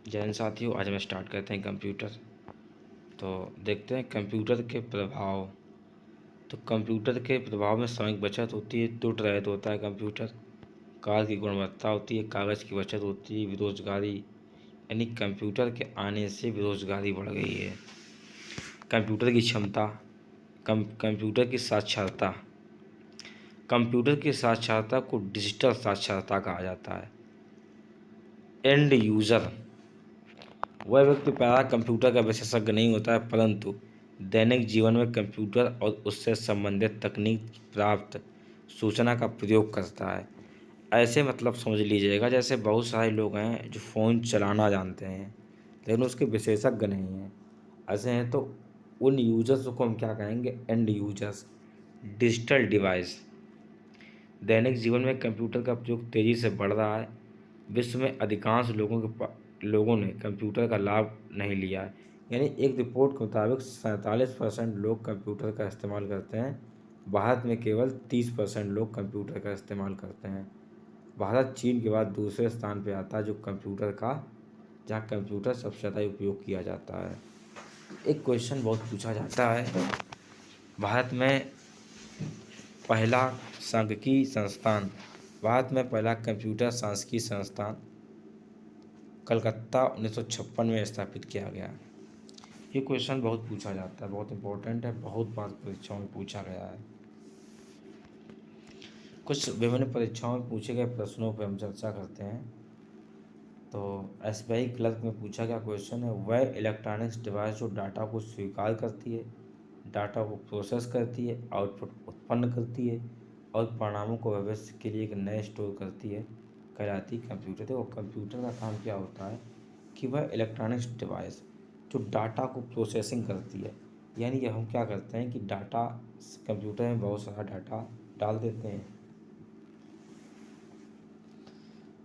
जय हिंद साथियों, आज हम स्टार्ट करते हैं कंप्यूटर। तो देखते हैं कंप्यूटर के प्रभाव। तो कंप्यूटर के प्रभाव में समय की बचत होती है, त्रुटि रहित होता है कंप्यूटर, कार्य की गुणवत्ता होती है, कागज़ की बचत होती है, बेरोजगारी, यानी कंप्यूटर के आने से बेरोजगारी बढ़ गई है। कंप्यूटर की क्षमता, कंप्यूटर की साक्षरता। कंप्यूटर की साक्षरता को डिजिटल साक्षरता कहा जाता है। एंड यूज़र, वह व्यक्ति प्रायः कंप्यूटर का विशेषज्ञ नहीं होता है, परंतु दैनिक जीवन में कंप्यूटर और उससे संबंधित तकनीक प्राप्त सूचना का प्रयोग करता है। ऐसे मतलब समझ लीजिएगा जैसे बहुत सारे लोग हैं जो फ़ोन चलाना जानते हैं लेकिन उसके विशेषज्ञ नहीं हैं। ऐसे हैं तो उन यूजर्स को हम क्या कहेंगे? And users. डिजिटल डिवाइस, दैनिक जीवन में कंप्यूटर का प्रयोग तेज़ी से बढ़ रहा है। विश्व में अधिकांश लोगों ने कंप्यूटर का लाभ नहीं लिया है। यानी एक रिपोर्ट के मुताबिक 47% लोग कंप्यूटर का इस्तेमाल करते हैं। भारत में केवल 30% लोग कंप्यूटर का इस्तेमाल करते हैं। भारत चीन के बाद दूसरे स्थान पर आता है जहाँ कंप्यूटर सबसे ज़्यादा उपयोग किया जाता है। एक क्वेश्चन बहुत पूछा जाता है, भारत में पहला सांख्यिकी संस्थान, भारत में पहला कंप्यूटर सांख्यिकी संस्थान कलकत्ता 1956 में स्थापित किया गया। ये क्वेश्चन बहुत पूछा जाता है, बहुत इंपॉर्टेंट है, बहुत बार परीक्षाओं में पूछा गया है। कुछ विभिन्न परीक्षाओं में पूछे गए प्रश्नों पर हम चर्चा करते हैं। तो एसबीआई क्लर्क में पूछा गया क्वेश्चन है, वह इलेक्ट्रॉनिक्स डिवाइस जो डाटा को स्वीकार करती है, डाटा को प्रोसेस करती है, आउटपुट उत्पन्न करती है और परिणामों को भविष्य के लिए एक नए स्टोर करती है, कहलाती कंप्यूटर। देखो कंप्यूटर का काम क्या होता है कि वह इलेक्ट्रॉनिक्स डिवाइस जो डाटा को प्रोसेसिंग करती है, यानी कि हम क्या करते हैं कि डाटा, कंप्यूटर में बहुत सारा डाटा डाल देते हैं,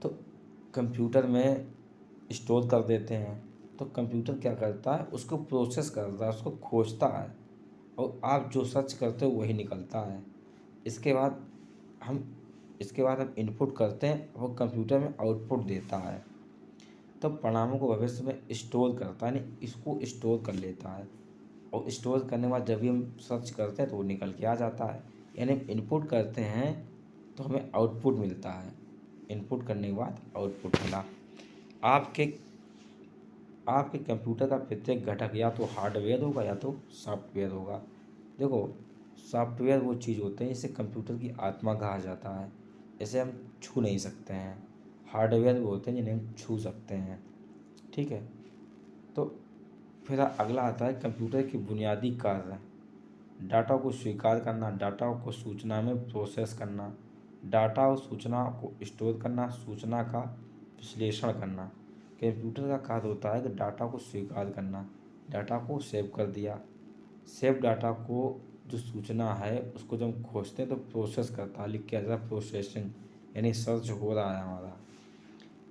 तो कंप्यूटर में स्टोर कर देते हैं। तो कंप्यूटर क्या करता है, उसको प्रोसेस करता है, उसको खोजता है और आप जो सर्च करते हो वही निकलता है। इसके बाद हम इसके बाद हम इनपुट करते हैं, वो कंप्यूटर में आउटपुट देता है। तब परिणामों को भविष्य में स्टोर करता है, यानी इसको स्टोर कर लेता है और स्टोर करने के बाद जब भी हम सर्च करते हैं तो वो निकल के आ जाता है। यानी हम इनपुट करते हैं तो हमें आउटपुट मिलता है, इनपुट करने के बाद आउटपुट मिला। आपके आपके कंप्यूटर का प्रत्येक घटक या तो हार्डवेयर होगा या तो सॉफ्टवेयर होगा। देखो सॉफ्टवेयर वो चीज़ होते हैं जिसे कंप्यूटर की आत्मा कहा जाता है, इसे हम छू नहीं सकते हैं। हार्डवेयर वो होते हैं जिन्हें हम छू सकते हैं, ठीक है। तो फिर अगला आता है कंप्यूटर की बुनियादी कार्य, डाटा को स्वीकार करना, डाटा को सूचना में प्रोसेस करना, डाटा और सूचना को स्टोर करना, सूचना का विश्लेषण करना। कंप्यूटर का कार्य होता है कि डाटा को स्वीकार करना, डाटा को सेव कर दिया, सेव डाटा को जो सूचना है उसको जब हम खोजते हैं तो प्रोसेस करता है, लिख के आता है प्रोसेसिंग, यानी सर्च हो रहा है हमारा।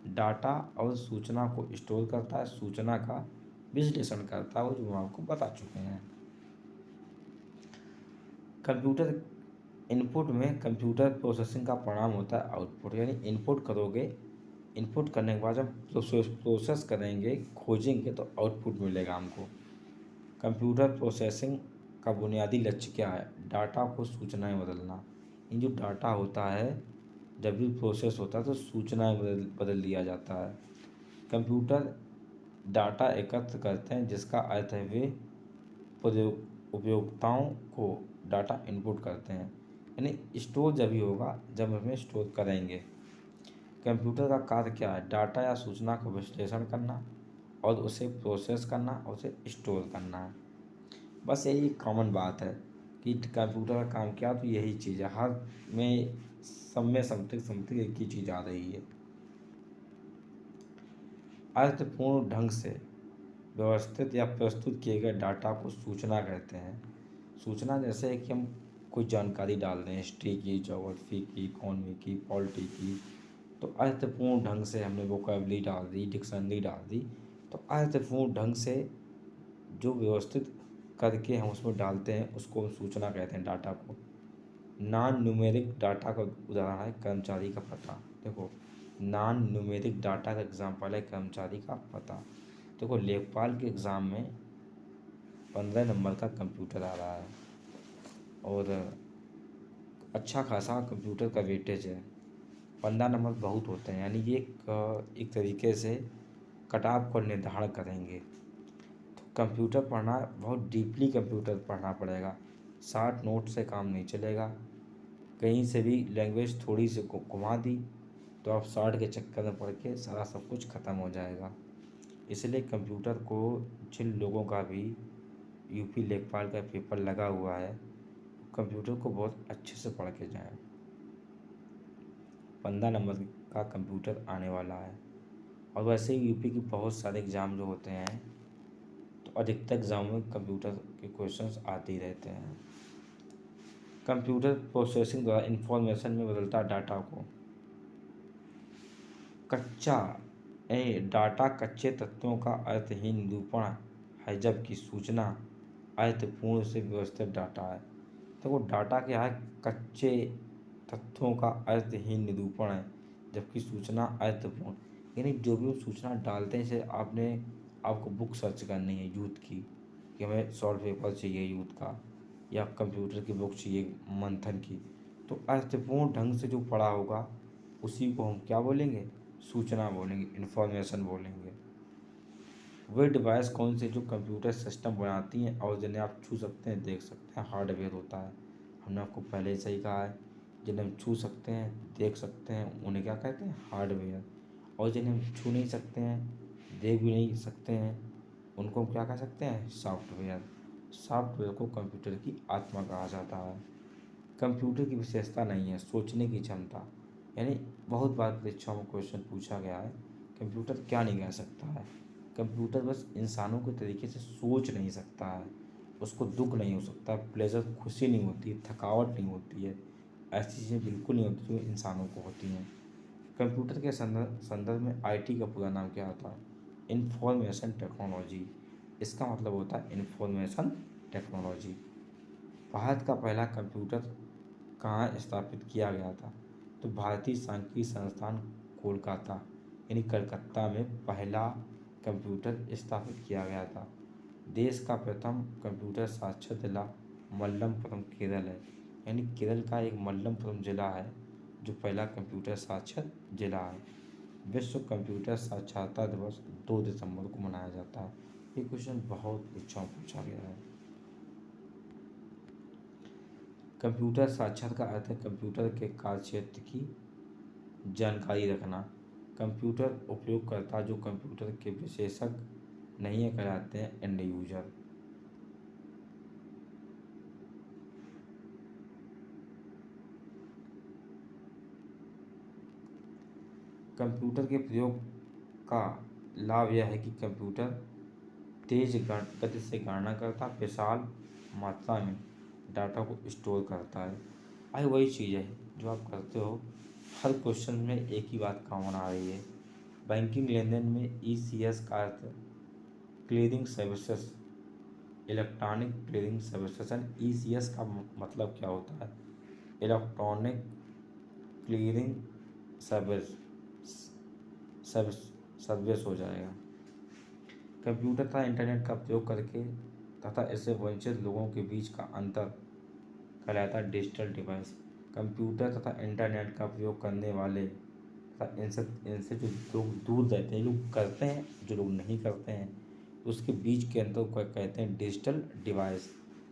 डाटा और सूचना को स्टोर करता है, सूचना का विश्लेषण करता है, वो जो हम आपको बता चुके हैं। कंप्यूटर इनपुट में कंप्यूटर प्रोसेसिंग का परिणाम होता है आउटपुट, यानी इनपुट करोगे, इनपुट करने के बाद जब प्रोसेस करेंगे, खोजेंगे तो आउटपुट मिलेगा हमको। कंप्यूटर प्रोसेसिंग का बुनियादी लक्ष्य क्या है? डाटा को सूचनाएं बदलना। ये जो डाटा होता है जब भी प्रोसेस होता है तो सूचनाएं बदल दिया जाता है। कंप्यूटर डाटा एकत्र करते हैं जिसका अर्थ है वे उपयोक्ताओं को डाटा इनपुट करते हैं, यानी स्टोर जब भी होगा जब हमें स्टोर करेंगे। कंप्यूटर का कार्य क्या है? डाटा या सूचना का विश्लेषण करना और उसे प्रोसेस करना और उसे स्टोर करना है। बस यही कॉमन बात है कि कंप्यूटर का काम क्या, तो यही चीज़ है। हर में सब में समथिंग एक ही चीज़ आ रही है। अर्थपूर्ण ढंग से व्यवस्थित या प्रस्तुत किए गए डाटा को सूचना कहते हैं। सूचना जैसे है कि हम कोई जानकारी डाल रहे हैं, हिस्ट्री की, ज्योग्राफी की, इकोनॉमी की, पॉलिटी की, तो अर्थपूर्ण ढंग से हमने वोकेबलरी डाल दी, डिक्शनरी डाल दी, तो अर्थपूर्ण ढंग से जो व्यवस्थित करके हम उसमें डालते हैं उसको हम सूचना कहते हैं, डाटा को। नॉन न्यूमेरिक डाटा का उदाहरण है कर्मचारी का पता। देखो नॉन न्यूमेरिक डाटा का एग्जाम्पल है कर्मचारी का पता। देखो लेखपाल के एग्ज़ाम में 15 नंबर का कंप्यूटर आ रहा है और अच्छा खासा कंप्यूटर का वेटेज है। 15 नंबर बहुत होते हैं, यानी ये एक तरीके से कट ऑफ को निर्धारण करेंगे। तो कंप्यूटर पढ़ना बहुत डीपली कंप्यूटर पढ़ना पड़ेगा। 60 नोट से काम नहीं चलेगा। कहीं से भी लैंग्वेज थोड़ी सी घुमा दी तो आप 60 के चक्कर में पड़ के सारा सब कुछ ख़त्म हो जाएगा। इसलिए कंप्यूटर को जिन लोगों का भी यूपी लेखपाल का पेपर लगा हुआ है, कंप्यूटर को बहुत अच्छे से पढ़ के जाएं। 15 नंबर का कंप्यूटर आने वाला है। और वैसे ही यूपी की बहुत सारे एग्ज़ाम जो होते हैं, तो अधिकतर एग्ज़ाम में कंप्यूटर के क्वेश्चंस आते ही रहते हैं। कंप्यूटर प्रोसेसिंग द्वारा इंफॉर्मेशन में बदलता डाटा को कच्चा डाटा कच्चे तत्वों का अर्थहीन निरूपण है, जबकि सूचना अर्थपूर्ण से व्यवस्थित डाटा है। तो वो डाटा क्या है, कच्चे तत्वों का अर्थहीन निरूपण है, जबकि सूचना अर्थपूर्ण, यानी जो भी हम सूचना डालते हैं, जैसे आपको बुक सर्च करनी है यूथ की कि हमें सॉल्व पेपर चाहिए यूथ का, या कंप्यूटर की बुक चाहिए मंथन की, तो अर्थपूर्ण ढंग से जो पढ़ा होगा उसी को हम क्या बोलेंगे, सूचना बोलेंगे, इन्फॉर्मेशन बोलेंगे। वे डिवाइस कौन से जो कंप्यूटर सिस्टम बनाती हैं और जिन्हें आप छू सकते हैं, देख सकते हैं, हार्डवेयर होता है। हमने आपको पहले ही सही कहा है, जिन्हें हम छू सकते हैं, देख सकते हैं, उन्हें क्या कहते हैं, हार्डवेयर। और जिन्हें हम छू नहीं सकते हैं, देख भी नहीं सकते हैं, उनको हम क्या कह सकते हैं, सॉफ्टवेयर। सॉफ्टवेयर को कंप्यूटर की आत्मा कहा जाता है। कंप्यूटर की विशेषता नहीं है सोचने की क्षमता, यानी बहुत बार परीक्षाओं में क्वेश्चन पूछा गया है, कंप्यूटर क्या नहीं कह सकता है। कंप्यूटर बस इंसानों के तरीके से सोच नहीं सकता है, उसको दुख नहीं हो सकता, प्लेजर खुशी नहीं होती, थकावट नहीं होती है, ऐसी चीज़ें बिल्कुल नहीं होती जो इंसानों को होती हैं। कंप्यूटर के संदर्भ में आईटी का पूरा नाम क्या होता है, इंफॉर्मेशन टेक्नोलॉजी। इसका मतलब होता है इंफॉर्मेशन टेक्नोलॉजी। भारत का पहला कंप्यूटर कहाँ स्थापित किया गया था, तो भारतीय सांख्यिकी संस्थान कोलकाता यानी कलकत्ता में पहला कंप्यूटर स्थापित किया गया था। देश का प्रथम कंप्यूटर साक्षर जिला मल्लमपुरम केरल है, यानी केरल का एक मल्लमपुरम जिला है जो पहला कंप्यूटर साक्षर जिला है। विश्व कंप्यूटर साक्षरता दिवस 2 दिसंबर को मनाया जाता है। ये क्वेश्चन बहुत परीक्षाओं में पूछा गया है। कंप्यूटर साक्षर का अर्थ है कंप्यूटर के कार्यक्षेत्र की जानकारी रखना। कंप्यूटर उपयोगकर्ता जो कंप्यूटर के विशेषज्ञ नहीं है कहलाते हैं एंड यूजर। कंप्यूटर के प्रयोग का लाभ यह है कि कंप्यूटर तेज गति से गणना करता, विशाल मात्रा में डाटा को स्टोर करता है। आई वही चीज़ है जो आप करते हो, हर क्वेश्चन में एक ही बात कॉमन आ रही है। बैंकिंग लेन देन में ईसीएस का अर्थ clearing services, electronic clearing services. ECS का मतलब क्या होता है, electronic clearing service service service हो जाएगा। कंप्यूटर तथा इंटरनेट का प्रयोग करके तथा इससे वंचित लोगों के बीच का अंतर कहलाता है डिजिटल डिवाइस। कंप्यूटर तथा इंटरनेट का प्रयोग करने वाले तथा इनसे जो लोग दूर रहते हैं, लोग करते हैं, जो लोग नहीं करते हैं, उसके बीच के अंतर को कहते हैं डिजिटल डिवाइस।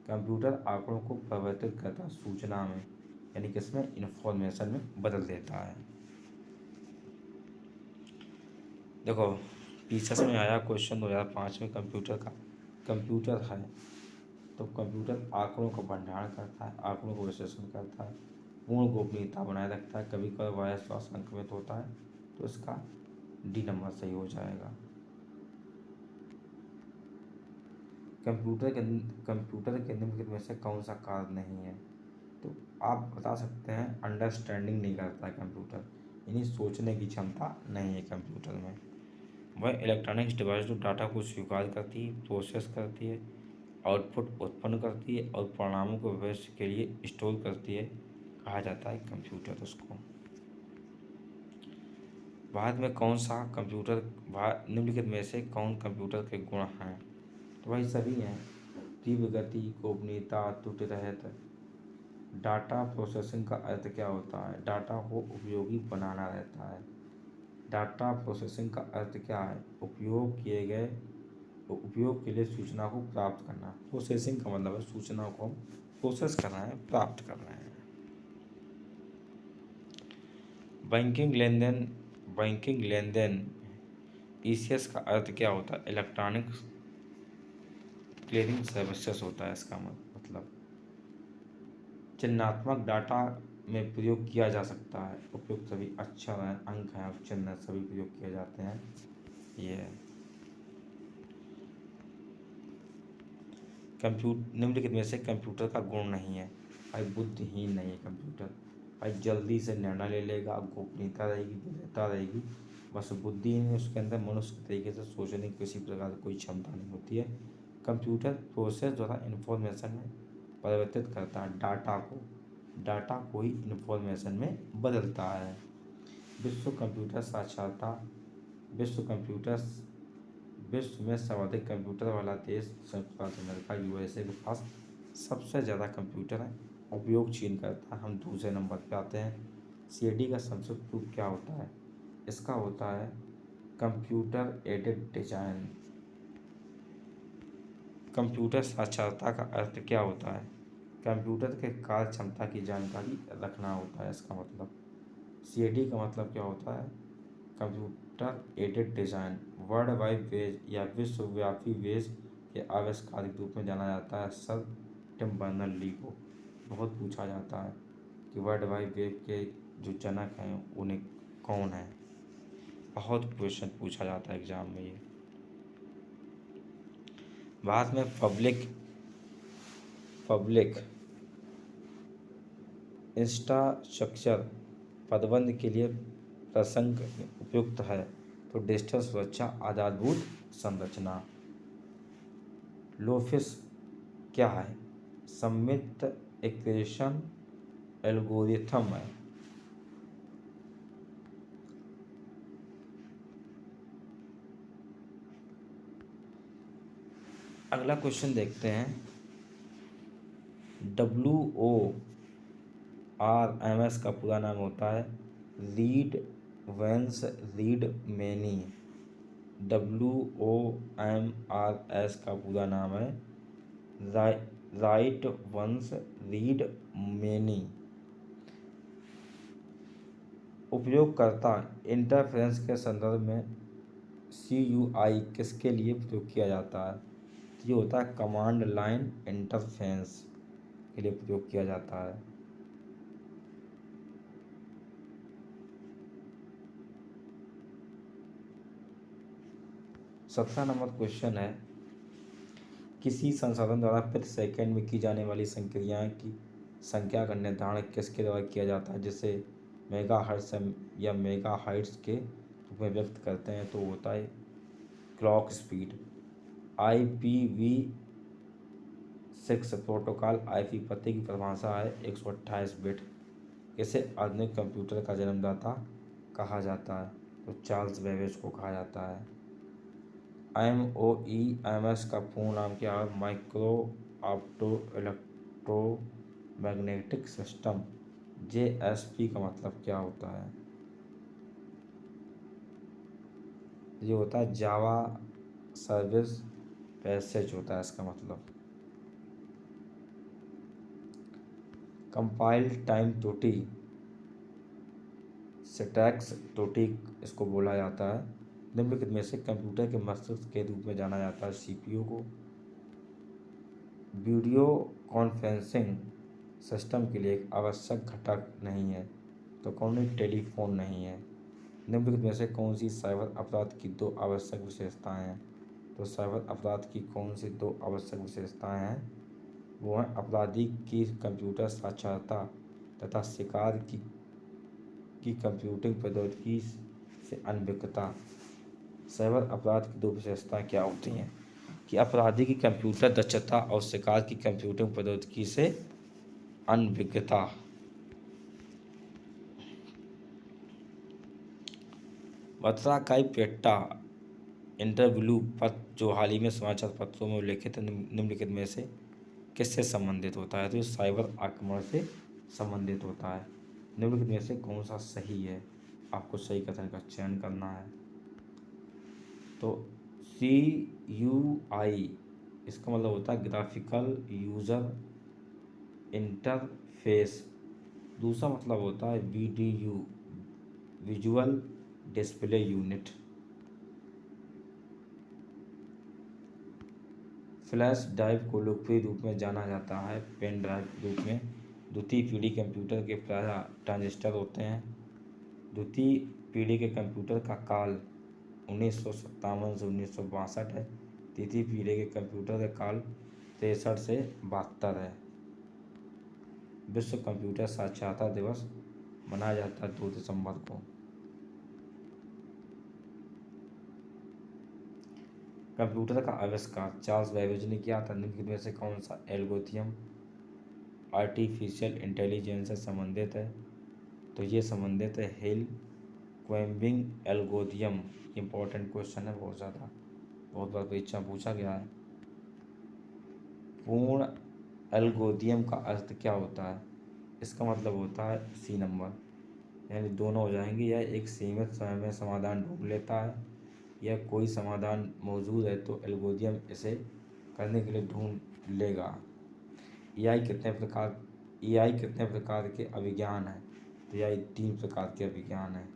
कंप्यूटर आंकड़ों को परिवर्तित करता है सूचना में, यानी कि इसमें इंफॉर्मेशन में बदल देता है। देखो पीछे में आया क्वेश्चन 2005 में कंप्यूटर का, कंप्यूटर है तो कंप्यूटर आंकड़ों का भंडारण करता है, आंकड़ों को विश्लेषण करता है, पूर्ण गोपनीयता बनाए रखता है, कभी कभी वायरस द्वारा संक्रमित होता है, तो इसका डी नंबर सही हो जाएगा। कंप्यूटर के निम्नलिखित में से कौन सा कार्य नहीं है, तो आप बता सकते हैं अंडरस्टैंडिंग नहीं करता है कंप्यूटर, यानी सोचने की क्षमता नहीं है कंप्यूटर में। वह इलेक्ट्रॉनिक्स डिवाइस जो डाटा को स्वीकार करती है, प्रोसेस करती है, आउटपुट उत्पन्न करती है और परिणामों को भविष्य के लिए स्टोर करती है, कहा जाता है कंप्यूटर उसको। भारत में कौन सा कंप्यूटर निम्नलिखित में से कौन कंप्यूटर के गुण हैं? तो भाई सभी हैं। तीव्र गति, गोपनीयता, त्रुटि रहित। डाटा प्रोसेसिंग का अर्थ क्या होता है? डाटा को उपयोगी बनाना रहता है। डाटा प्रोसेसिंग का अर्थ क्या है? उपयोग के लिए सूचना को प्राप्त करना। प्रोसेसिंग का मतलब है सूचना को हम प्रोसेस कर रहे हैं, प्राप्त कर रहे हैं। बैंकिंग लेन देन ईसीएस का अर्थ क्या होता है? इलेक्ट्रॉनिक क्लियरिंग सर्विसेज होता है इसका मतलब। चिन्हात्मक डाटा में प्रयोग किया जा सकता है। उपयुक्त सभी अक्षर हैं, अंक हैं और चिन्ह सभी प्रयोग किए जाते हैं। ये निम्नलिखित में से कंप्यूटर का गुण नहीं है। भाई बुद्धिहीन नहीं है कंप्यूटर। भाई जल्दी से निर्णय ले लेगा, गोपनीयता रहेगी, विविधता रहेगी, बस बुद्धि नहीं, उसके अंदर मनुष्य तरीके से सोचने की किसी प्रकार की कोई क्षमता नहीं होती है। कंप्यूटर प्रोसेस द्वारा इन्फॉर्मेशन में परिवर्तित करता है। डाटा को ही इन्फॉर्मेशन में बदलता है। विश्व कंप्यूटर साक्षरता विश्व में सर्वाधिक कंप्यूटर वाला देश संयुक्त राज्य अमेरिका यूएसए के पास सबसे ज़्यादा कंप्यूटर है। उपयोग चीन करता है। हम दूसरे नंबर पे आते हैं। सीएडी का संक्षिप्त रूप क्या होता है? इसका होता है कंप्यूटर एडेड डिजाइन। कंप्यूटर साक्षरता का अर्थ क्या होता है? कंप्यूटर के कार्य क्षमता की जानकारी रखना होता है इसका मतलब। सीएडी का मतलब क्या होता है? Computer aided design. World wide web या विश्वव्यापी वेब के आविष्कार के रूप में जाना जाता है सर टिम बर्नर्स-ली को। बहुत पूछा जाता है कि वर्ल्ड वाइड वेब के जो जनक हैं उन्हें कौन है? बहुत क्वेश्चन पूछा जाता है एग्जाम में ये। भारत में पब्लिक इंफ्रास्ट्रक्चर प्रबंधन के लिए प्रसंग उपयुक्त है। तो डिजिटल सुरक्षा आधारभूत संरचना। लोफिस क्या है? सममित इक्वेशन एल्गोरिथम है। अगला क्वेश्चन देखते हैं। WORMS का पूरा नाम होता है read once read many. WOMRS का पूरा नाम है राइट वंस रीड मैनी। उपयोगकर्ता इंटरफेरेंस के संदर्भ में CUI किसके लिए प्रयोग किया जाता है? ये होता है कमांड लाइन इंटरफेरेंस के लिए प्रयोग किया जाता है। सत्रह नंबर क्वेश्चन है। किसी संसाधन द्वारा प्रति सेकंड में की जाने वाली संक्रियाएं की संख्या का निर्धारण किसके द्वारा किया जाता है, जिसे मेगाहर्ट्ज या मेगाहाइट्स के रूप में व्यक्त करते हैं? तो होता है clock speed. IPv6 protocol IP पते की परिभाषा है 128 बिट। इसे आधुनिक कंप्यूटर का जन्मदाता कहा जाता है? तो चार्ल्स बेबेज को कहा जाता है। MOEMS का पूर्ण नाम क्या है? Micro opto electromagnetic system. JSP का मतलब क्या होता है? ये होता है जावा सर्विस पैसेज होता है इसका मतलब। कंपाइल टाइम त्रुटि सिंटैक्स त्रुटि इसको बोला जाता है। निम्नलिखित में से कंप्यूटर के मस्तिष्क के रूप में जाना जाता है CPU को। वीडियो कॉन्फ्रेंसिंग सिस्टम के लिए एक आवश्यक घटक नहीं है। तो कौन सी टेलीफोन नहीं है? निम्नलिखित में से कौन सी साइबर अपराध की दो आवश्यक विशेषताएं हैं? तो साइबर अपराध की कौन सी दो आवश्यक विशेषताएं हैं? वो हैं अपराधी की कंप्यूटर साक्षरता तथा शिकार की कंप्यूटिंग प्रौद्योगिकी से अनभिज्ञता। साइबर अपराध की दो विशेषताएं क्या होती हैं? कि अपराधी की कंप्यूटर दक्षता और शिकार की कंप्यूटिंग प्रौद्योगिकी से अनभिज्ञता। पत्रकाई पेट्टा इंटरव्यू पत्र जो हाल ही में समाचार पत्रों में उल्लेखित निम्नलिखित में से किससे संबंधित होता है? तो ये साइबर आक्रमण से संबंधित होता है। निम्नलिखित में से कौन सा सही है? आपको सही कथन का चयन करना है। तो CUI इसका मतलब होता है ग्राफिकल यूजर इंटरफेस। दूसरा मतलब होता है VDU visual display unit. Flash drive को लोकप्रिय रूप में जाना जाता है पेन ड्राइव के रूप में। द्वितीय पीढ़ी कंप्यूटर के प्रायः ट्रांजिस्टर होते हैं। द्वितीय पीढ़ी के कंप्यूटर का काल 1957 से 1962 है। तृतीय पीढ़ी के कंप्यूटर का काल 63 से 72 है। विश्व कंप्यूटर साक्षरता दिवस मनाया जाता है 2 दिसंबर को। कंप्यूटर का आविष्कार चार्ल्स बेबेज ने किया था। निम्नलिखित में से कौन सा एल्गोरिथम आर्टिफिशियल इंटेलिजेंस से संबंधित है? तो ये संबंधित है हिल क्वेम्बिंग एल्गोरिथम। इंपॉर्टेंट क्वेश्चन है बहुत ज़्यादा, बहुत बार परीक्षा में पूछा गया है। पूर्ण एल्गोरिथम का अर्थ क्या होता है? इसका मतलब होता है C नंबर, यानी दोनों हो जाएंगे। यह एक सीमित समय में समाधान ढूंढ लेता है, या कोई समाधान मौजूद है तो एल्गोरिथम इसे करने के लिए ढूंढ लेगा। AI कितने प्रकार के अभिज्ञान हैं? तो AI 3 प्रकार के अभिज्ञान हैं।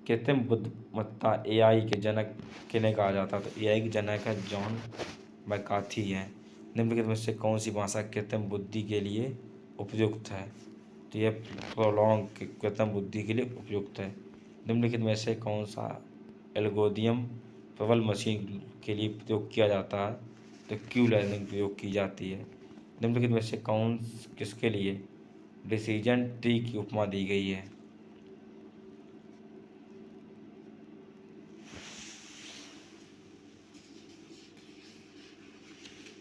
कृत्रिम बुद्धिमत्ता AI के जनक किन्हें कहा जाता है? तो AI के जनक है जॉन मैकार्थी हैं। निम्नलिखित में से कौन सी भाषा कृत्रिम बुद्धि के लिए उपयुक्त है? तो यह प्रोलॉन्ग कृत्रिम बुद्धि के लिए उपयुक्त है। निम्नलिखित में से कौन सा एल्गोरिथम प्रबल मशीन के लिए प्रयोग किया जाता है? तो क्यू लर्निंग प्रयोग की जाती है। निम्नलिखित में से किसके लिए डिसीजन ट्री की उपमा दी गई है?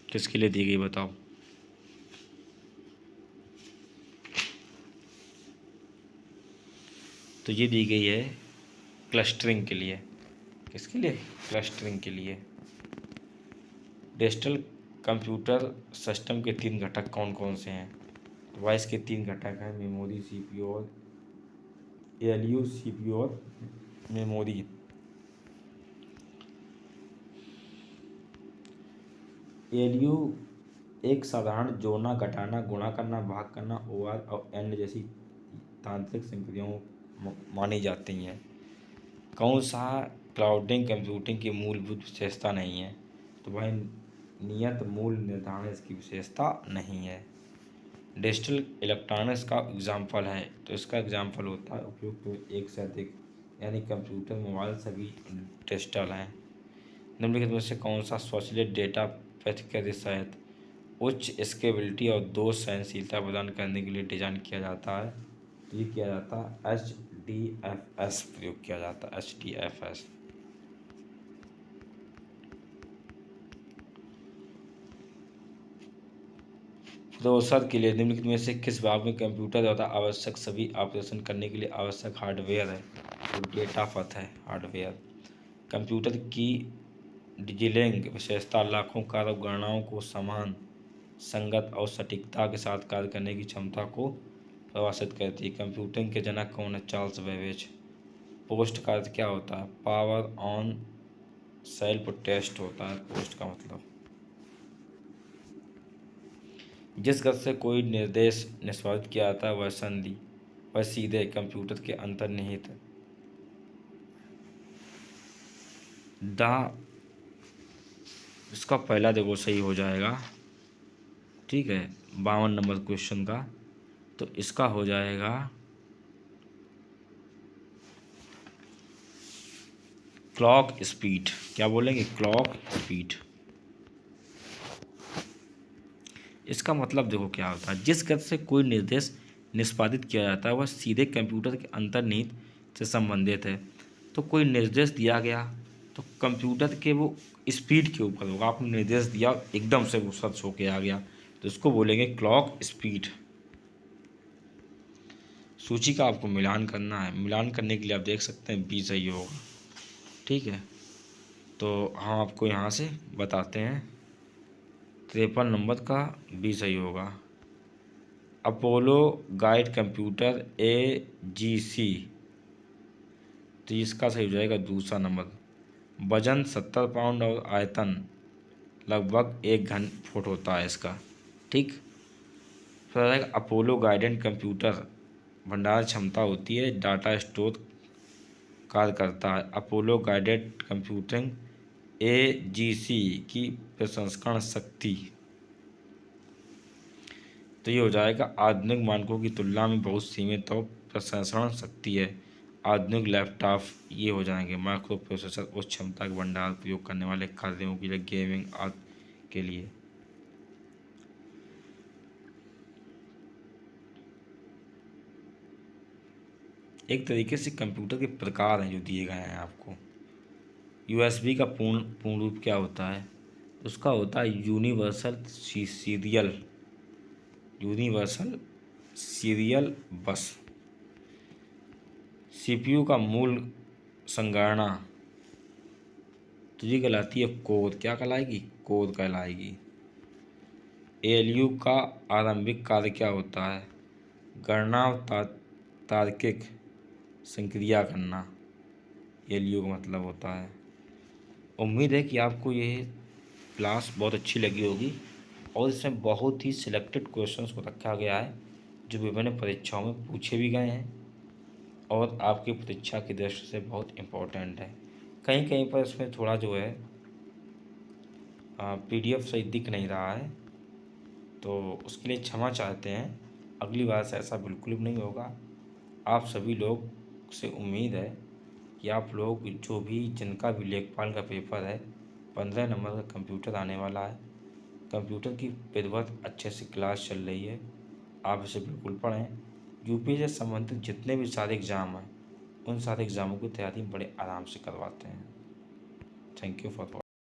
किसके लिए दी गई बताओ? तो ये दी गई है क्लस्टरिंग के लिए। किसके लिए? क्लस्टरिंग के लिए। डिजिटल कंप्यूटर सिस्टम के 3 घटक कौन कौन से हैं? तो वाइस के 3 घटक हैं, मेमोरी, CPU और ALU। CPU और मेमोरी। ALU एक साधारण जोड़ना, घटाना, गुणा करना, भाग करना, OR और AND जैसी तांत्रिक संक्रियाओं मानी जाती हैं। कौन सा क्लाउडिंग कंप्यूटिंग की मूलभूत विशेषता नहीं है? तो भाई नियत मूल निर्धारण इसकी विशेषता नहीं है। डिजिटल इलेक्ट्रॉनिक्स का एग्जाम्पल है, तो इसका एग्जाम्पल होता है उपयुक्त एक से अधिक, यानी कंप्यूटर, मोबाइल सभी डिजिटल हैं। निम्नलिखित में से कौन सा स्वचालित डेटा प्रतिक्रिया के तहत उच्च स्केलेबिलिटी और दोष सहनशीलता प्रदान करने के लिए डिजाइन किया जाता है? तो ये किया जाता है HDFS प्रयोग किया जाता है, HDFS। प्रोसेसर के लिए निम्नलिखित में से किस भाग में कंप्यूटर द्वारा आवश्यक सभी ऑपरेशन करने के लिए आवश्यक हार्डवेयर है? तो डेटा पथ है हार्डवेयर। कंप्यूटर की डिजिलिंग विशेषता लाखों कारक गणनाओं को समान, संगत और सटीकता के साथ कार्य करने की क्षमता को परिभाषित करती है। कंप्यूटिंग के जनक कौन है? Charles Babbage. पोस्ट का अर्थ क्या होता है? पावर ऑन सेल्फ टेस्ट होता है पोस्ट का मतलब। जिस गति से कोई निर्देश निष्पादित किया जाता है वह सीधे कंप्यूटर के अंतर्निहित इसका पहला देखो सही हो जाएगा, ठीक है, 52 नंबर क्वेश्चन का। तो इसका हो जाएगा क्लॉक स्पीड। क्या बोलेंगे? Clock speed. इसका मतलब देखो क्या होता है, जिस गति से कोई निर्देश निष्पादित किया जाता है वह सीधे कंप्यूटर के अंतर्निहित से संबंधित है। तो कोई निर्देश दिया गया तो कंप्यूटर के वो स्पीड के ऊपर होगा। आपने निर्देश दिया, एकदम से वो सर्च होके आ गया, तो इसको बोलेंगे क्लॉक स्पीड। सूची का आपको मिलान करना है। मिलान करने के लिए आप देख सकते हैं बी सही होगा। ठीक है, तो हम आपको यहाँ से बताते हैं 53 नंबर का बी सही होगा। अपोलो गाइड कंप्यूटर AGC, तो इसका सही हो जाएगा दूसरा नंबर। वजन 70 पाउंड और आयतन लगभग 1 घन फुट होता है इसका। ठीक, फिर आ जाएगा अपोलो गाइडेड कंप्यूटर, भंडार क्षमता होती है, डाटा स्टोर कार्य करता है। अपोलो गाइडेड कंप्यूटिंग AGC की प्रसंस्करण शक्ति, तो ये हो जाएगा आधुनिक मानकों की तुलना में बहुत सीमित और प्रसंस्करण शक्ति है। आधुनिक लैपटॉप ये हो जाएंगे माइक्रो प्रोसेसर उच्च क्षमता के भंडार उपयोग करने वाले कार्यों के लिए, गेमिंग आदि के लिए। एक तरीके से कंप्यूटर के प्रकार हैं जो दिए गए हैं आपको। USB का पूर्ण रूप क्या होता है? उसका होता है यूनिवर्सल सीरियल बस। CPU का मूल संगणना तो ये कहलाती है कोर। क्या कहलाएगी? कोर कहलाएगी। ALU का आरंभिक कार्य क्या होता है? गणना और तार्किक संक्रिया करना, ALU का मतलब होता है। उम्मीद है कि आपको ये क्लास बहुत अच्छी लगी होगी और इसमें बहुत ही सिलेक्टेड क्वेश्चंस को रखा गया है जो विभिन्न परीक्षाओं में पूछे भी गए हैं और आपकी परीक्षा की दृष्टि से बहुत इम्पोर्टेंट है। कहीं कहीं पर इसमें थोड़ा जो है PDF सही दिख नहीं रहा है, तो उसके लिए क्षमा चाहते हैं। अगली बार से ऐसा बिल्कुल भी नहीं होगा। आप सभी लोग से उम्मीद है कि आप लोग जो भी जिनका भी लेखपाल का पेपर है 15 नंबर का कंप्यूटर आने वाला है। कंप्यूटर की विधिवत अच्छे से क्लास चल रही है, आप इसे बिल्कुल पढ़ें। UPSC से संबंधित जितने भी सारे एग्ज़ाम हैं उन सारे एग्ज़ामों की तैयारी बड़े आराम से करवाते हैं। Thank you for watching.